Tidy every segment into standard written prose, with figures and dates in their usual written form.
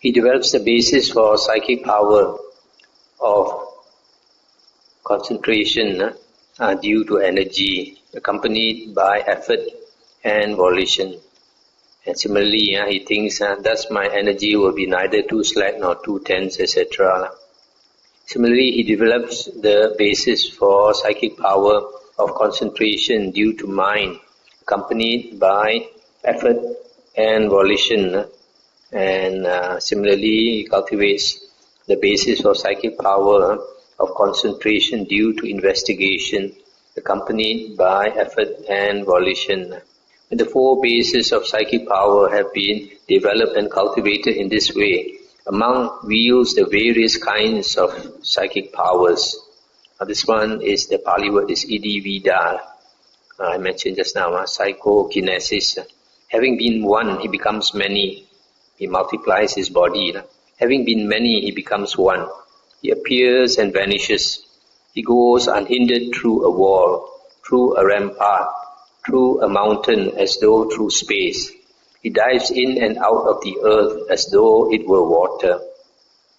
He develops the basis for psychic power of concentration due to energy, accompanied by effort and volition. And similarly, he thinks, thus my energy will be neither too slack nor too tense, etc. Similarly, he develops the basis for psychic power of concentration due to mind, accompanied by effort and volition. And similarly, he cultivates the basis for psychic power of concentration due to investigation, accompanied by effort and volition. When the four bases of psychic power have been developed and cultivated in this way, a monk wields the various kinds of psychic powers. This one is the Pali word is idivida. I mentioned just now, psychokinesis. Having been one, he becomes many. He multiplies his body. Having been many, he becomes one. He appears and vanishes. He goes unhindered through a wall, through a rampart, through a mountain as though through space. He dives in and out of the earth as though it were water.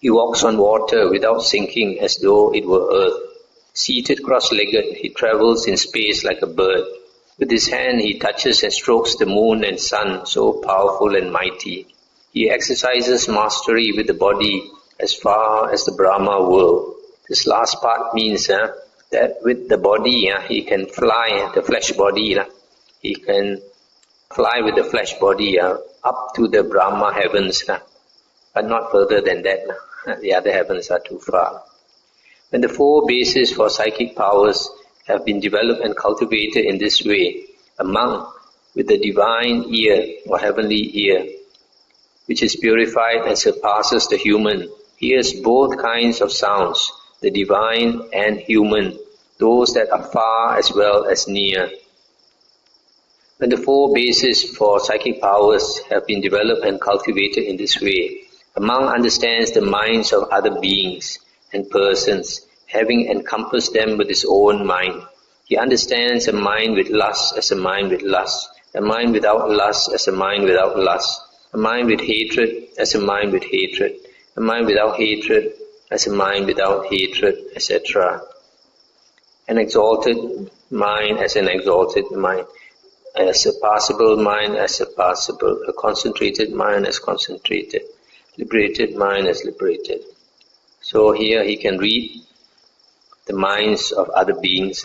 He walks on water without sinking as though it were earth. Seated cross-legged, he travels in space like a bird. With his hand he touches and strokes the moon and sun, so powerful and mighty. He exercises mastery with the body as far as the Brahma world. This last part means that with the body he can fly, the flesh body. He can fly with the flesh body up to the Brahma heavens, but not further than that. The other heavens are too far. When the four bases for psychic powers have been developed and cultivated in this way, a monk with the divine ear or heavenly ear, which is purified and surpasses the human, hears both kinds of sounds, the divine and human, those that are far as well as near. When the four bases for psychic powers have been developed and cultivated in this way, a monk understands the minds of other beings and persons, having encompassed them with his own mind. He understands a mind with lust as a mind with lust, a mind without lust as a mind without lust, a mind with hatred as a mind with hatred, a mind without hatred as a mind without hatred, etc. An exalted mind as an exalted mind, a surpassable mind as surpassable, a concentrated mind as concentrated, liberated mind as liberated. So here he can read the minds of other beings.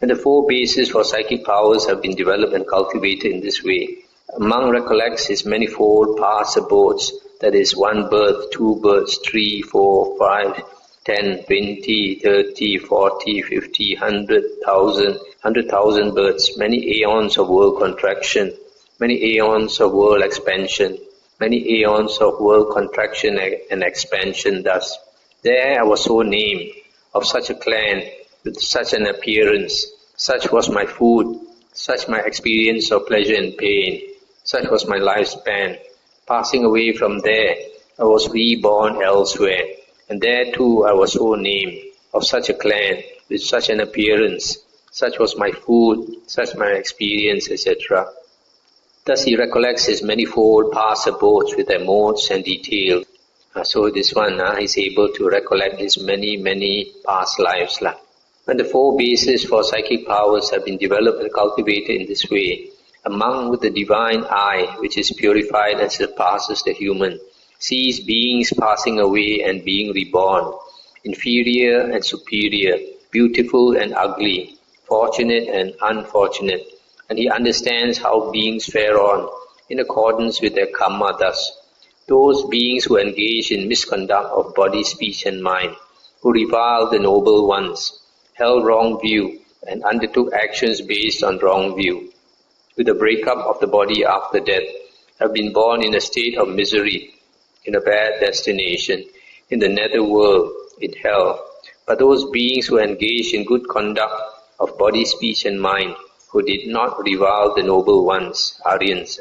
And the four bases for psychic powers have been developed and cultivated in this way. A monk recollects his manifold past abodes, that is, 1 birth, 2 births, 3, 4, 5, 10, 20, 30, 40, 50, 100,000 births, many aeons of world contraction, many aeons of world expansion, many aeons of world contraction and expansion. Thus, there I was so named, of such a clan, with such an appearance, such was my food, such my experience of pleasure and pain, such was my lifespan. Passing away from there, I was reborn elsewhere, and there too I was so named, of such a clan, with such an appearance, such was my food, such my experience, etc. Thus he recollects his manifold past abodes with their modes and details. So this one is able to recollect his many past lives. When the four bases for psychic powers have been developed and cultivated in this way, a monk with the divine eye, which is purified and surpasses the human, sees beings passing away and being reborn, inferior and superior, beautiful and ugly, fortunate and unfortunate, and he understands how beings fare on in accordance with their kamma. Thus, those beings who engage in misconduct of body, speech and mind, who reviled the noble ones, held wrong view and undertook actions based on wrong view, with the breakup of the body after death, have been born in a state of misery, in a bad destination, in the nether world, in hell. But those beings who engage in good conduct of body, speech and mind, who did not revile the noble ones, Aryans,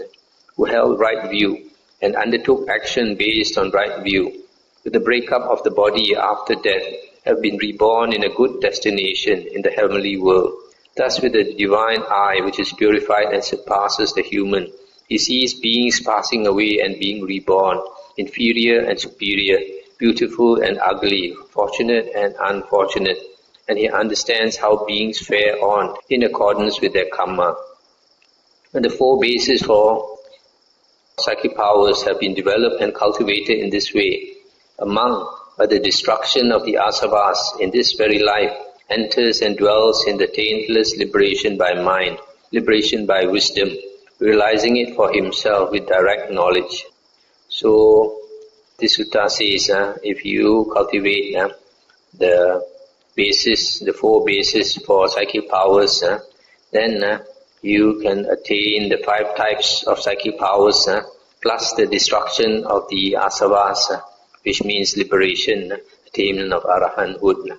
who held right view and undertook action based on right view, with the breakup of the body after death, have been reborn in a good destination in the heavenly world. Thus with the divine eye, which is purified and surpasses the human, he sees beings passing away and being reborn, inferior and superior, beautiful and ugly, fortunate and unfortunate, and he understands how beings fare on in accordance with their kamma. And the four bases for psychic powers have been developed and cultivated in this way. Among the destruction of the asavas in this very life enters and dwells in the taintless liberation by mind, liberation by wisdom, realizing it for himself with direct knowledge. So, this sutta says, if you cultivate the basis, the four bases for psychic powers, then you can attain the 5 types of psychic powers, plus the destruction of the asavas, which means liberation, attainment of arahanthood.